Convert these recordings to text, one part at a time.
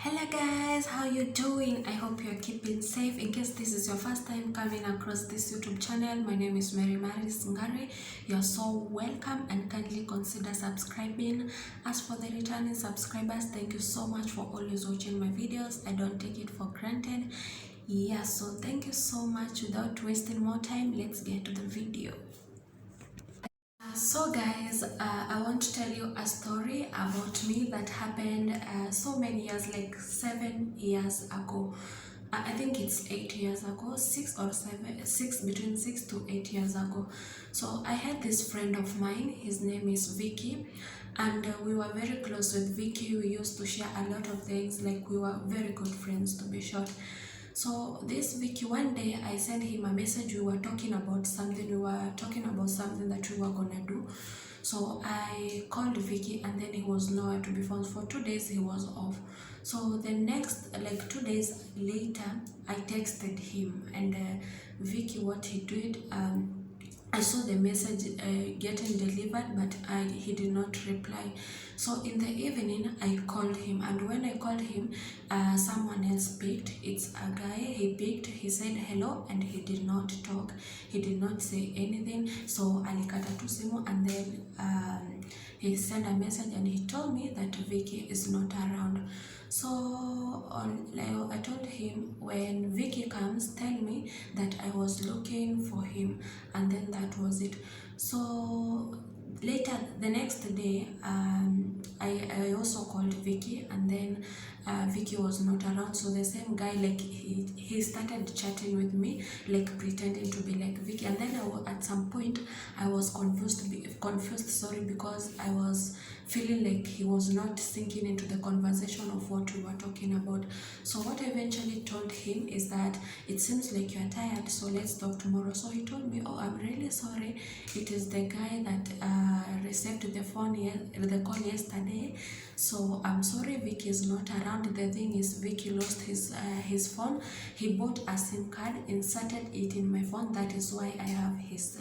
Hello guys, how you doing? I hope you're keeping safe. In case this is your first time coming across this YouTube channel, my name is Mary Maris Ngari. You're so welcome and kindly consider subscribing. As for the returning subscribers, thank you so much for always watching my videos. I don't take it for granted. Yeah, so thank you so much. Without wasting more time, let's get to the video. So guys, I want to tell you a story about me that happened so many years, like 7 years ago. I think it's 8 years ago, 6 between 6 to 8 years ago. So I had this friend of mine, his name is Vicky, and we were very close with Vicky. We used to share a lot of things, like we were very good friends, to be short. So this Vicky, one day I sent him a message. We were talking about something. That we were gonna do. So I called Vicky, and then he was nowhere to be found. For 2 days he was off. So the next, like 2 days later, I texted him, and Vicky, what he did, I saw the message getting delivered, but he did not reply. So in the evening, I called him, and when I called him, someone else picked. It's a guy. He picked. He said hello, and he did not talk. He did not say anything. So alikata tu simu, and then he sent a message, and he told me that Vicky is not around. So I told him, when Vicky comes, tell me that I was looking for him, and then that was it. So later, the next day, I also called Vicky, and then Vicky was not around. So the same guy, like he started chatting with me, like pretending to be like Vicky, and then at some point I was confused, because I was feeling like he was not sinking into the conversation of what we were talking about. So what I eventually told him is that it seems like you're tired, so let's talk tomorrow. So he told me, oh, I'm really sorry, it is the guy that received the call yesterday. So I'm sorry, Vicky is not around. The thing is, Vicky lost his phone. He bought a SIM card, inserted it in my phone. That is why I have his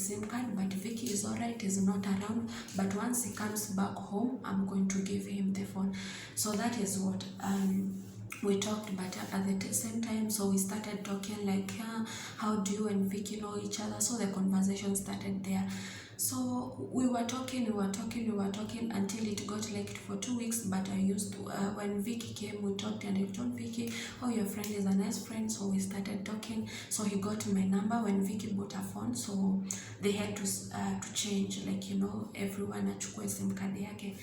SIM card. But Vicky is alright, is not around. But once he comes back home, I'm going to give him the phone. So that is what we talked. But at the same time, so we started talking like, how do you and Vicky know each other? So the conversation started there. So we were talking until it got like for 2 weeks. But I used to, when Vicky came, we talked, and I told Vicky, oh, your friend is a nice friend. So we started talking. So he got my number when Vicky bought a phone. So they had to change, like, everyone achukue SIM card yake.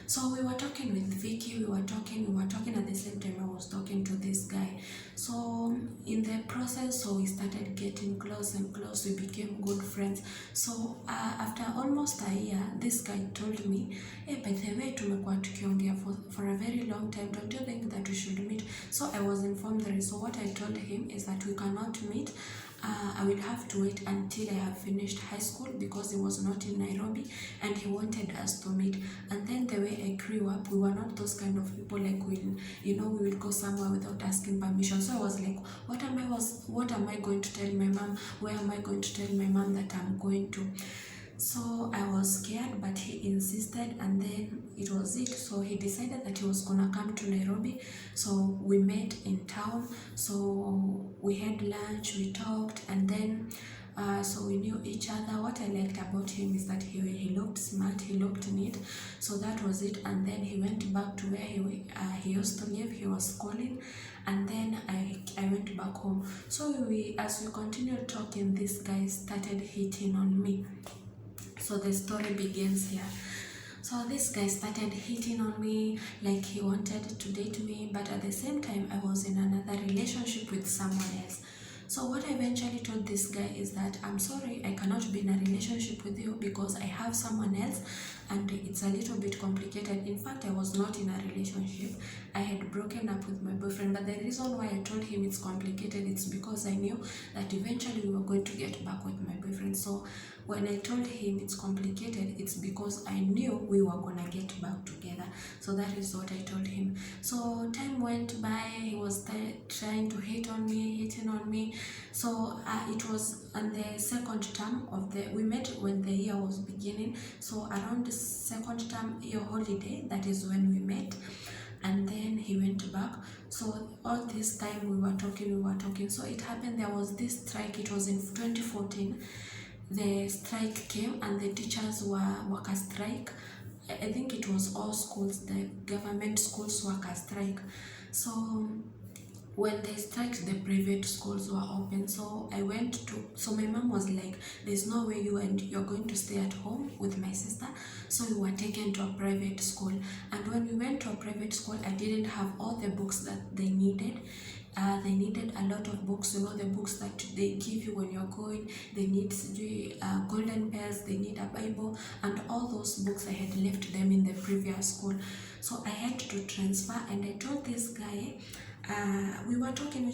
So we were talking with Vicky, we were talking at the same time I was talking to this guy. So in the process, so we started getting close and close, we became good friends. So after almost a year, this guy told me, hey, by the way, tumekuwa tukiongea for a very long time, don't you think that we should meet? So I was informed there. So what I told him is that we cannot meet. I will have to wait until I have finished high school, because he was not in Nairobi and he wanted us to meet. And then the way I grew up, we were not those kind of people like we will go somewhere without asking permission. So I was like, what am I going to tell my mom? Where am I going to tell my mom that I'm going to? So I was scared, but he insisted, and then it was it. So he decided that he was gonna come to Nairobi. So we met in town. So we had lunch, we talked, and then so we knew each other. What I liked about him is that he looked smart, he looked neat. So that was it. And then he went back to where he used to live. He was schooling, and then I went back home. So as we continued talking, this guy started hitting on me. So the story begins here. So this guy started hitting on me, like he wanted to date me, but at the same time I was in another relationship with someone else. So what I eventually told this guy is that, I'm sorry, I cannot be in a relationship with you because I have someone else, and it's a little bit complicated. In fact, I was not in a relationship. I had broken up with my boyfriend, but the reason why I told him it's complicated, it's because I knew that eventually we were going to get back with my boyfriend. So when I told him it's complicated, it's because I knew we were gonna get back together. So that is what I told him. So time went by, he was trying to hitting on me. So it was on the second term of we met when the year was beginning. So around the second term year holiday, that is when we met. And then he all this time we were talking. So it happened, there was this strike, it was in 2014. The strike came and the teachers were worker strike. I think it was all schools, the government schools worker strike. So when they striked, the private schools were open. So I went to, so my mom was like, there's no way you're going to stay at home with my sister. So we were taken to a private school. And when we went to a private school, I didn't have all the books that they needed. They needed a lot of books, the books that they give you when you're going. They need golden bells, they need a Bible, and all those books I had left them in the previous school. So I had to transfer, and I told this guy, we were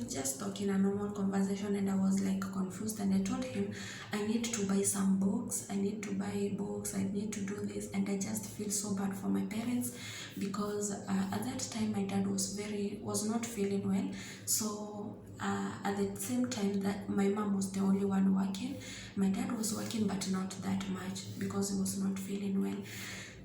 just talking a normal conversation, and I was like confused, and I told him I need to buy some books, I need to buy books, I need to do this, and I just feel so bad for my parents because at that time my dad was not feeling well. So at the same time that my mom was the only one working, my dad was working but not that much because he was not feeling well.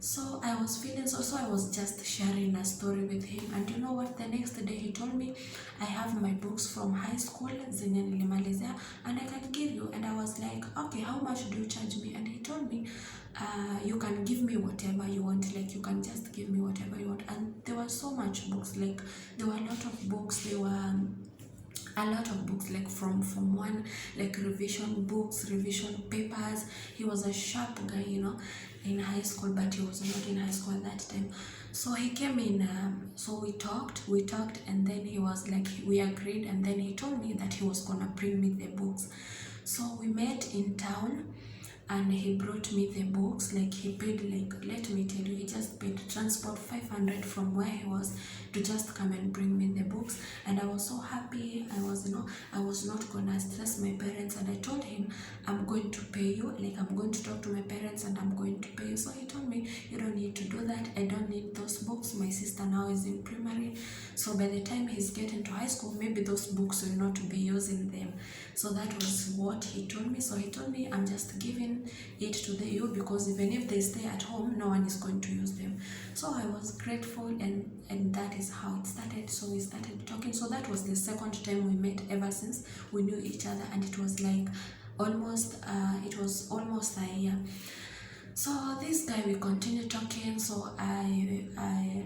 So I was feeling so I was just sharing a story with him, and you know what, the next day he told me, I have my books from high school zenye nilimalizia and I can give you. And I was like, okay, how much do you charge me? And he told me, you can give me whatever you want, like you can just give me whatever you want. And there were so much books, like there were a lot of books, there were a lot of books, like from one, like revision books, revision papers. He was a sharp guy, in high school, but he was not in high school at that time. So he came in, so we talked, and then he was like, we agreed, and then he told me that he was gonna bring me the books. So we met in town, and he brought me the books. Like he paid, like, let me tell you, he just paid transport 500 from where he was to just come and bring me the books. And I was so happy. I was not gonna stress my parents, and I told him, I'm going to pay you, like I'm going to talk to my parents and I'm going to pay you. So he told me, you don't need to do that, I don't need those books. My sister now is in primary, so by the time he's getting to high school, maybe those books will not be using them. So that was what he told me. So he told me, I'm just giving it to you because even if they stay at home, no one is going to use them. So I was grateful, and that is how it started. So we started talking. So that was the second time we met ever since we knew each other, and it was like almost a year. So this guy, we continued talking. So I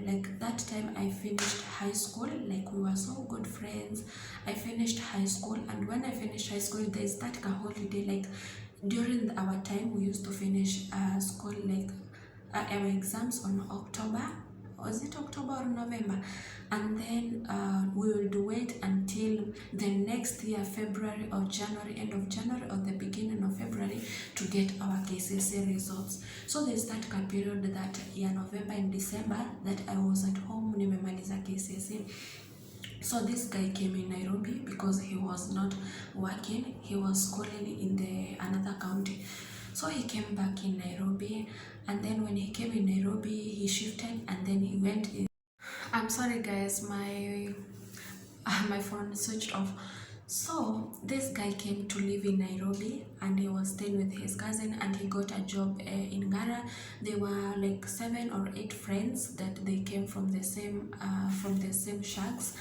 like that time I finished high school, like we were so good friends. I finished high school, and when I finished high school, there's that holiday, like during our time we used to finish school, like our exams on October. Was it October or November? And then we would wait until the next year, February or January, end of January or the beginning of February, to get our KCSE results. So there's that period, that year, November and December, that I was at home nimemaliza KCSE. So this guy came in Nairobi because he was not working, he was schooling in another county. So he came back in Nairobi, and then when he came in Nairobi, he shifted, and then he went in. I'm sorry guys, my phone switched off. So this guy came to live in Nairobi, and he was staying with his cousin, and he got a job in Ngara. They were like 7 or 8 friends that they came from the same shacks.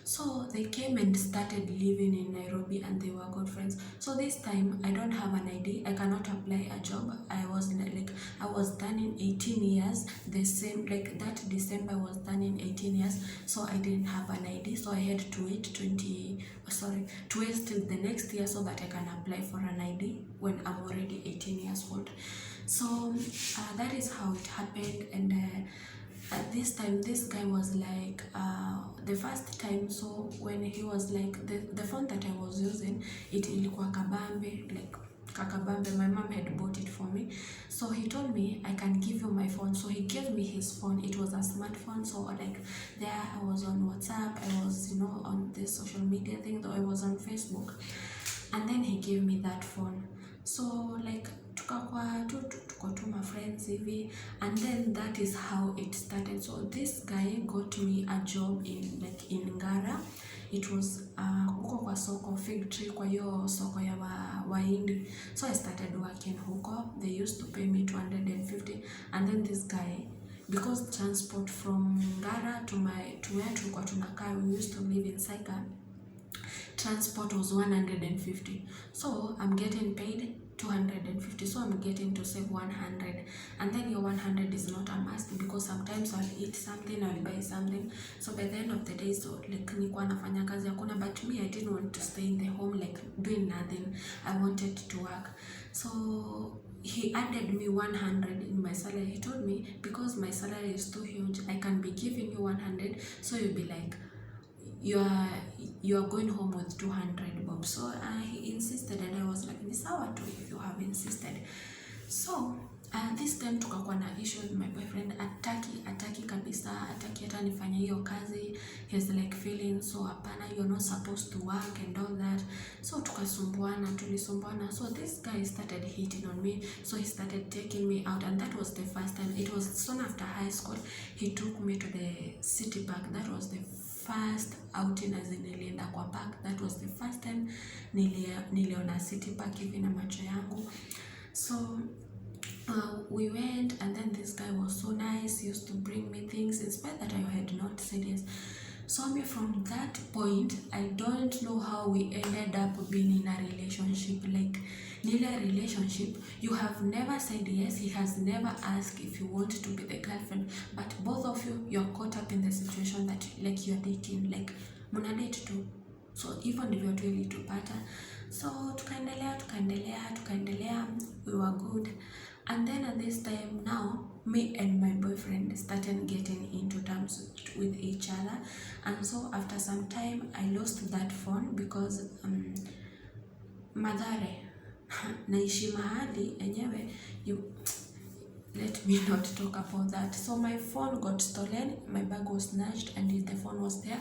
So they came and started living in Nairobi, and they were good friends. So this time I don't have an ID, I cannot apply a job. I was turning 18 years, the same, like that December I was turning 18 years. So I didn't have an ID, so I had to wait till the next year so that I can apply for an ID when I'm already 18 years old. So that is how it happened. And at this time, this guy was like, the first time, so when he was like, the phone that I was using, it ilikuwa kabambe, like kakabambe, my mom had bought it for me. So he told me, I can give you my phone. So he gave me his phone. It was a smartphone. So like there I was on WhatsApp, I was on the social media thing, though I was on Facebook. And then he gave me that phone. So like tuko tu my friends hivi, and then that is how it started. So this guy got me a job in Ngara. It was huko kwa soko Fig Tree, kwa hiyo soko ya Wahindi. So I started working huko. They used to pay me 250, and then this guy, because transport from Ngara to where tulikuwa tunakaa, we used to live in Saika, transport was 150. So I'm getting paid 250, so I'm getting to save 100. And then your 100 is not a must, because sometimes I'll eat something, I'll buy something. So by the end of the day, so like nilikuwa nafanya kazi hakuna, but me, I didn't want to stay in the home like doing nothing. I wanted to work. So he added me 100 in my salary. He told me, because my salary is too huge, I can be giving you 100, so you'll be like, you are going home with 200 bob. So he insisted, and I was like, ni sawa tu if you have insisted. So this time tukakuwa na issue with my boyfriend. Ataki kabisa, ataki hata nifanye hiyo kazi. He's like feeling so hapana, you're not supposed to work and all that. So tulisumbuana. So this guy started hitting on me. So he started taking me out, and that was the first time. It was soon after high school. He took me to the city park. That was the first outing, as in nilienda kwa park. That was the first time niliona city park hivi na macho yangu. So we went, and then this guy was so nice. He used to bring me things, in spite that I had not said yes. So from that point, I don't know how we ended up being in a relationship. Like, in a relationship, you have never said yes. He has never asked if you want to be the girlfriend, but both of you're caught up in the situation that like you're dating, like muna date too. So even ndivyo tu ilitupata. So tukaendelea, we were good. And then at this time now, me and my boyfriend started getting into terms with each other. And so after some time, I lost that phone because Madhare naishi mahali enyewe, let me not talk about that. So my phone got stolen, my bag was snatched, and the phone was there.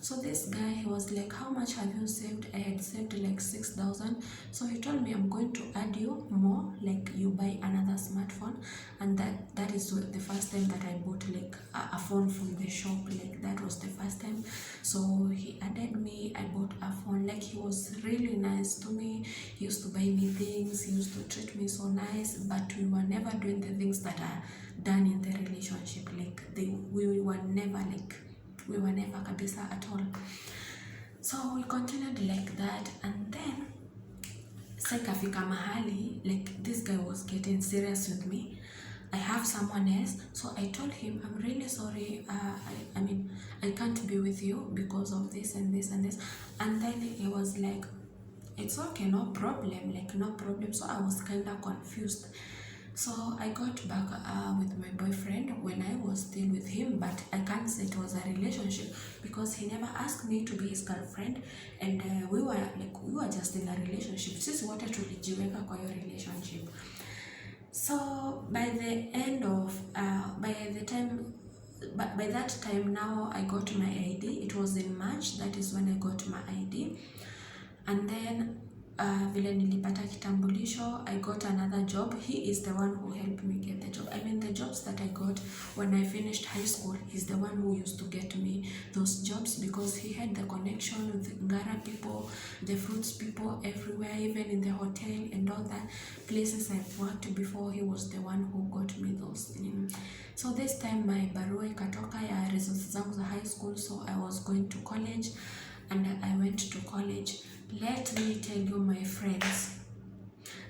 So this guy, he was like, how much have you saved? I had saved like 6,000. So he told me, I'm going to add you more, like you buy another smartphone. And that is the first time that I bought like a phone from the shop. Like that was the first time. So he added me, I bought a phone. Like he was really nice to me. He used to buy me things. He used to treat me so nice. But we were never doing the things that are done in the relationship. Like we were never kabisa at all. So we continued like that, and then ikafika mahali like this guy was getting serious with me. I have someone else. So I told him, I'm really sorry, I mean I can't be with you because of this and this and this. And then he was like, it's okay, no problem, like no problem. So I was kind of confused. So I got back with my boyfriend when I was still with him, but I can't say it was a relationship because he never asked me to be his girlfriend, and we were just in a relationship. Sisi wote tulijiweka kwa hiyo relationship. So by that time now I got my ID. It was in March. That is when I got my ID. And then vile nilipata kitambulisho, I got another job. He is the one who helped me get the job. I mean, the jobs that I got when I finished high school, he's the one who used to get me those jobs because he had the connection with Ngara people, the fruits people everywhere, even in the hotel and all that places I've worked before. He was the one who got me those. So this time my barua ikatoka ya results zangu za high school, so I was going to college, and I went to college. Let me tell you, my friends,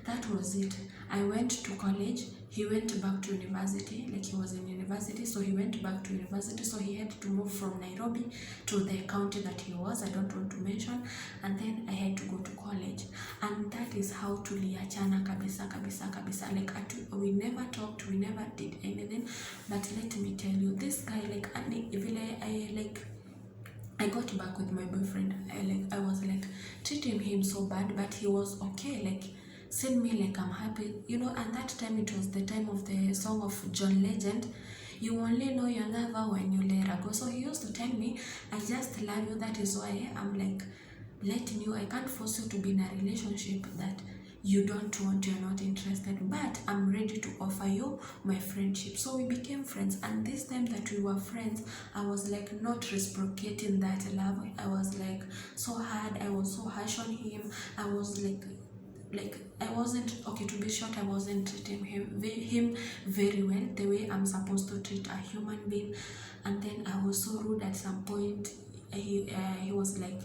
that was it. I went to college. He went back to university, like he was in university, so he went back to university. So he had to move from Nairobi to the county that he was, I don't want to mention, and then I had to go to college. And that is how tuliachana kabisa. Like we never talked, we never did anything. But let me tell you, this guy, I got back with my boyfriend. I was like treating him so bad, but he was okay. Like send me like I'm happy, And that time it was the time of the song of John Legend. You only know your lover when you let her go. So he used to tell me, I just love you. That is why I'm like letting you. I can't force you to be in a relationship that you don't want, you're not interested, but I'm ready to offer you my friendship. So we became friends, and this time that we were friends, I was like not reciprocating that love. I was like so hard, I was so harsh on him. I was like like I wasn't, okay, to be short, I wasn't treating him very well, the way I'm supposed to treat a human being. And then I was so rude at some point. He was like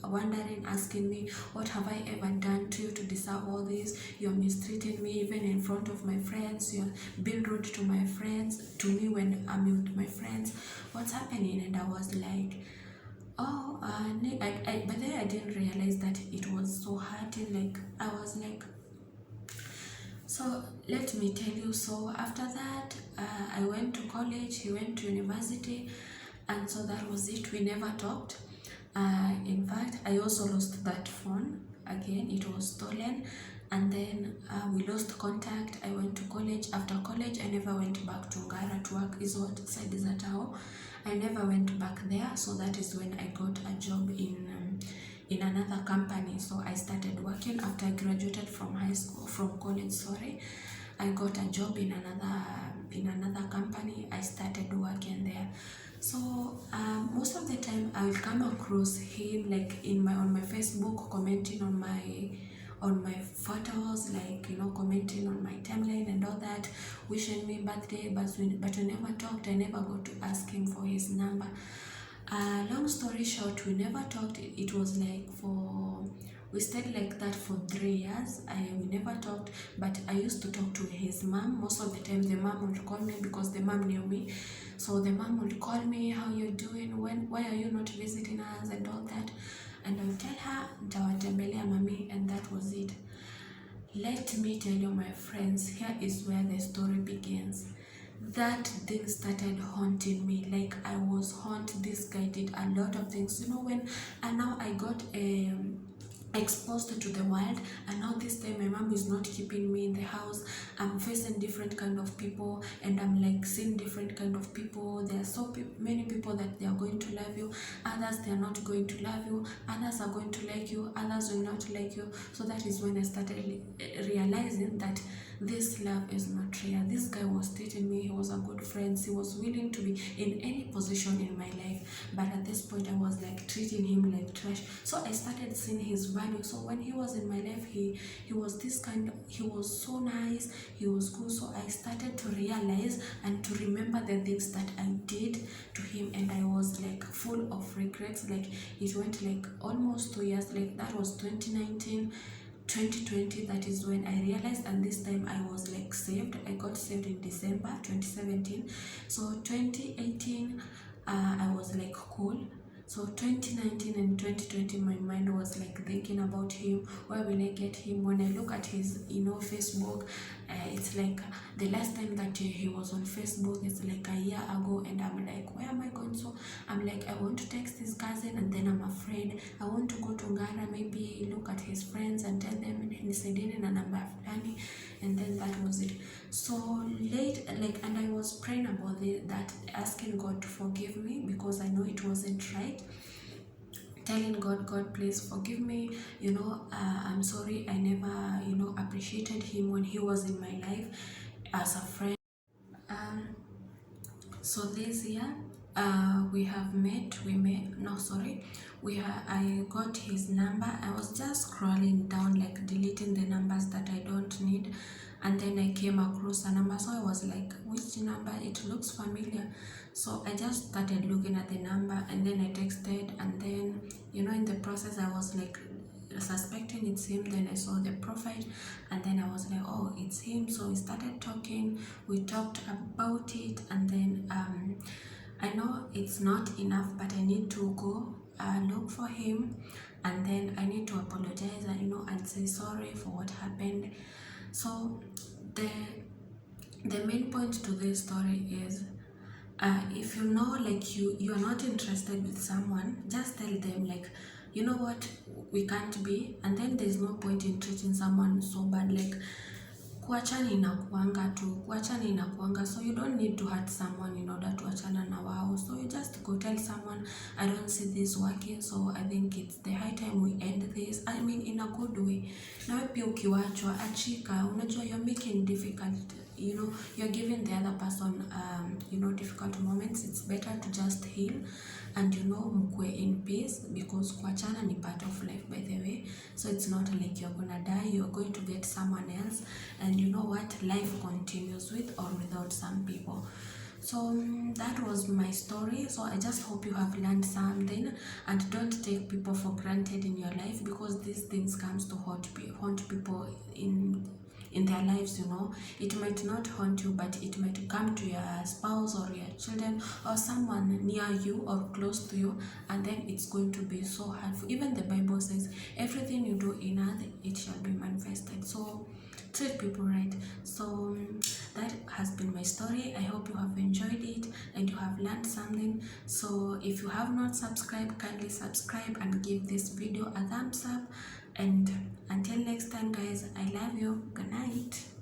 wondering, asking me, what have I ever done to you to deserve all this? You're mistreating me even in front of my friends. You're being rude to my friends, to me when I'm with my friends. What's happening? And I was like, oh, but then I didn't realize that it was so hurting. Like I was like, so let me tell you. So after that, I went to college. He went to university, and so that was it. We never talked. In fact, I also lost that phone again. It was stolen, and then we lost contact. I went to college. After college, I never went back to Ngara to work. Is what side is that how? I never went back there. So that is when I got a job in another company. So I started working after I graduated from college. Sorry, I got a job in another company. I started working there. So most of the time I will come across him like on my Facebook, commenting on my photos, like commenting on my timeline and all that, wishing me birthday, but we never talked. I never got to ask him for his number. Long story short, we never talked. It was like we stayed like that for 3 years. We never talked, but I used to talk to his mom. Most of the time the mom would call me because the mom knew me. So the mom would call me, how you doing? Why are you not visiting us and all that? And I would tell her, nitawatembelea mami, and that was it. Let me tell you, my friends, here is where the story begins. That thing started haunting me. Like I was haunted. This guy did a lot of things. And now I got exposed to the world, and now this time my mom is not keeping me in the house. I'm facing different kind of people, and I'm like seeing different kind of people. There are so many people that they are going to love you, others they are not going to love you, others are going to like you, others will not like you. So that is when I started realizing that this love is not real. This guy was treating me, he was a good friend, he was willing to be in any position in my life, but at this point I was like treating him like trash. So I started seeing his value. So when he was in my life, he was he was so nice, he was good. So I started to realize and to remember the things that I did to him, and I was like full of regrets. Like it went like almost 2 years, like that was 2019, 2020, that is when I realized. And this time I was like saved. I got saved in December 2017. So 2018, I was like cool. So 2019 and 2020, my mind was like thinking about him. Where will I get him? When I look at his Facebook, it's like the last time that he was on Facebook, it's like a year ago, and I'm like, where am I going? So I'm like, I want to text his cousin, and then I'm afraid. I want to go to Ngara, maybe look at his friends and tell them nisaidini na namba fulani, and then that was it. So late, like, and I was praying about that, asking God to forgive me because I know it wasn't right. Telling God, please forgive me. I'm sorry. I never, appreciated him when he was in my life as a friend. So this year, we have met. I got his number. I was just scrolling down, like deleting the numbers that I don't need, and then I came across a number. So I was like, which number? It looks familiar. So I just started looking at the number, and then I texted, and then in the process I was like suspecting it's him. Then I saw the profile, and then I was like, oh, it's him. So we started talking. We talked about it, and then I know it's not enough, but I need to go look for him, and then I need to apologize and say sorry for what happened. So the main point to this story is, if like you are not interested with someone, just tell them, like, you know what, we can't be, and then there's no point in treating someone so bad. Like kuachana inakuanga, so you don't need to hurt someone in order to achana na wao. So you just go tell someone, I don't see this working, so I think it's the high time we end this. In a good way. Nawe pia ukiwachwa, achika. Unajua you're making difficult you're giving the other person difficult moments, it's better to just heal and mkue in peace, because kuachana ni part of life, by the way. So it's not like you're gonna die, you're going to get someone else, and you know what, life continues with or without some people. So that was my story. So I just hope you have learned something, and don't take people for granted in your life, because these things comes to haunt people in their lives. It might not haunt you, but it might come to your spouse or your children or someone near you or close to you, and then it's going to be so hurtful. Even the Bible says everything you do in earth, it shall be manifested. So treat people right. So that has been my story. I hope you have enjoyed it and you have learned something. So if you have not subscribed, kindly subscribe and give this video a thumbs up. And until next time, guys, I love you. Good night.